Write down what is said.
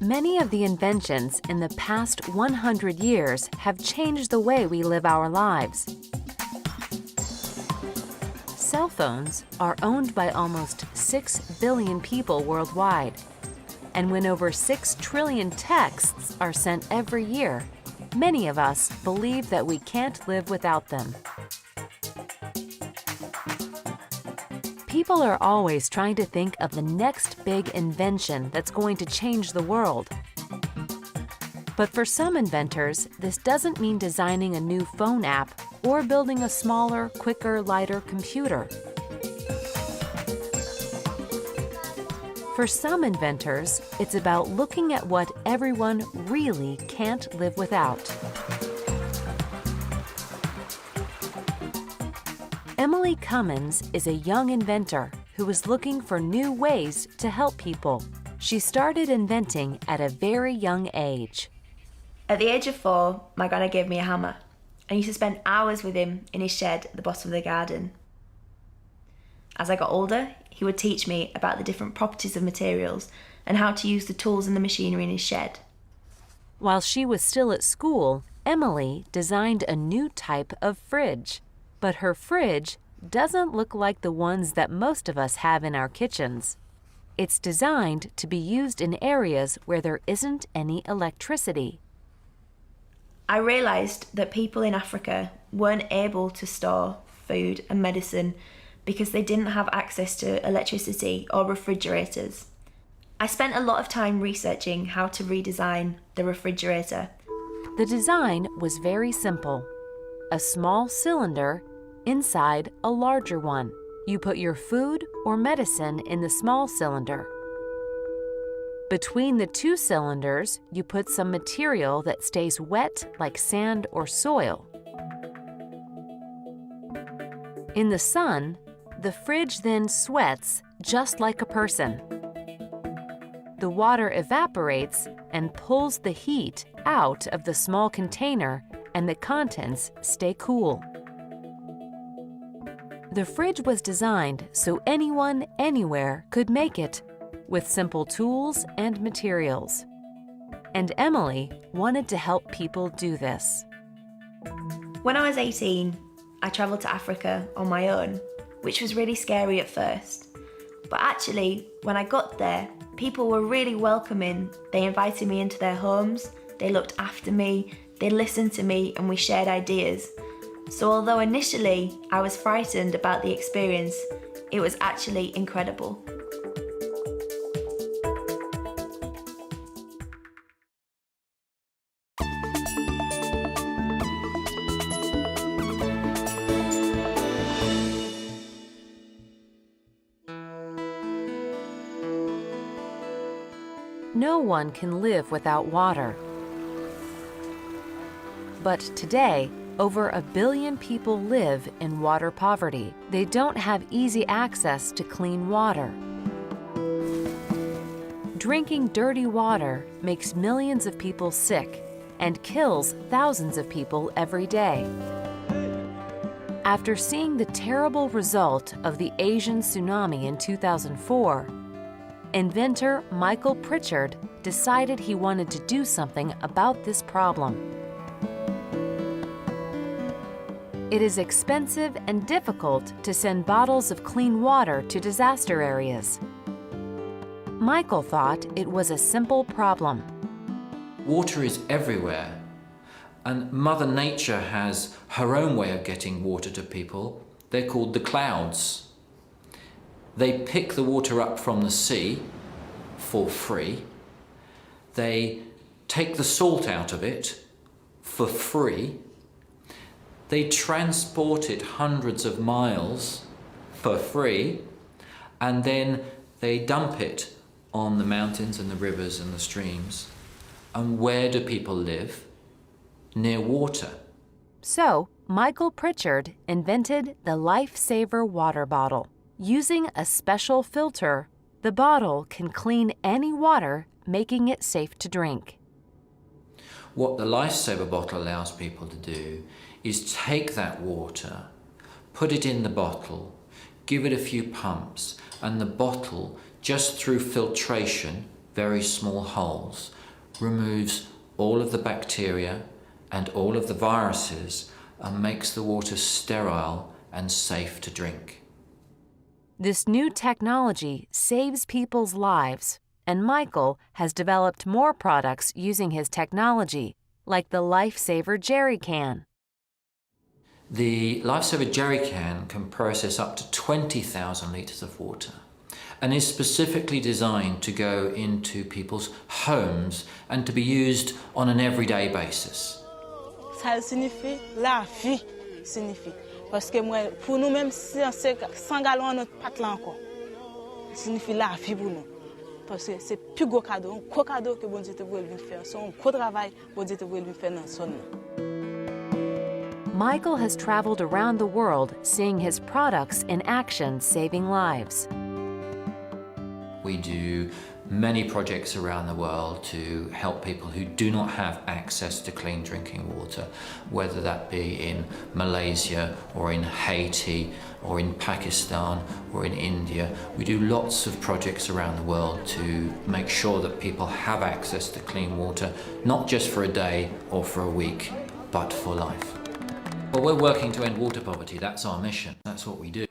Many of the inventions in the past 100 years have changed the way we live our lives. Cell phones are owned by almost 6 billion people worldwide. And when over 6 trillion texts are sent every year, many of us believe that we can't live without them. People are always trying to think of the next big invention that's going to change the world. But for some inventors, this doesn't mean designing a new phone app or building a smaller, quicker, lighter computer. For some inventors, it's about looking at what everyone really can't live without. Emily Cummins is a young inventor who is looking for new ways to help people. She started inventing at a very young age. At the age of 4, my granny gave me a hammer. I used to spend hours with him in his shed at the bottom of the garden. As I got older, he would teach me about the different properties of materials and how to use the tools and the machinery in his shed. While she was still at school, Emily designed a new type of fridge. But her fridge doesn't look like the ones that most of us have in our kitchens. It's designed to be used in areas where there isn't any electricity. I realised that people in Africa weren't able to store food and medicine because they didn't have access to electricity or refrigerators. I spent a lot of time researching how to redesign the refrigerator. The design was very simple. A small cylinder inside a larger one. You put your food or medicine in the small cylinder. Between the 2 cylinders, you put some material that stays wet like sand or soil. In the sun, the fridge then sweats just like a person. The water evaporates and pulls the heat out of the small container, and the contents stay cool. The fridge was designed so anyone, anywhere could make it, with simple tools and materials. And Emily wanted to help people do this. When I was 18, I travelled to Africa on my own, which was really scary at first. But actually, when I got there, people were really welcoming. They invited me into their homes, they looked after me, they listened to me, and we shared ideas. So although initially I was frightened about the experience, it was actually incredible. No one can live without water. But today, over 1 billion people live in water poverty. They don't have easy access to clean water. Drinking dirty water makes millions of people sick and kills thousands of people every day. After seeing the terrible result of the Asian tsunami in 2004, inventor Michael Pritchard decided he wanted to do something about this problem. It is expensive and difficult to send bottles of clean water to disaster areas. Michael thought it was a simple problem. Water is everywhere, and Mother Nature has her own way of getting water to people. They're called the clouds. They pick the water up from the sea for free. They take the salt out of it for free. They transport it hundreds of miles for free, and then they dump it on the mountains and the rivers and the streams. And where do people live? Near water. So, Michael Pritchard invented the Lifesaver water bottle. Using a special filter, the bottle can clean any water, making it safe to drink. What the Lifesaver bottle allows people to do is take that water, put it in the bottle, give it a few pumps, and the bottle, just through filtration, very small holes, removes all of the bacteria and all of the viruses and makes the water sterile and safe to drink. This new technology saves people's lives, and Michael has developed more products using his technology, like the Lifesaver Jerry Can. The Lifesaver Jerry Can can process up to 20,000 litres of water and is specifically designed to go into people's homes and to be used on an everyday basis. Ça signifie la vie, signifie. Parce que moi, pour nous même si on sait 100 gallons dans notre pâte là encore, signifie la vie pour nous. Parce que c'est plus gros cadeau, un gros cadeau que bon Dieu te voulait faire. C'est un gros travail que bon Dieu te voulait faire dans son nom. Michael has traveled around the world seeing his products in action saving lives. We do many projects around the world to help people who do not have access to clean drinking water, whether that be in Malaysia or in Haiti or in Pakistan or in India. We do lots of projects around the world to make sure that people have access to clean water, not just for a day or for a week, but for life. Well, we're working to end water poverty. That's our mission. That's what we do.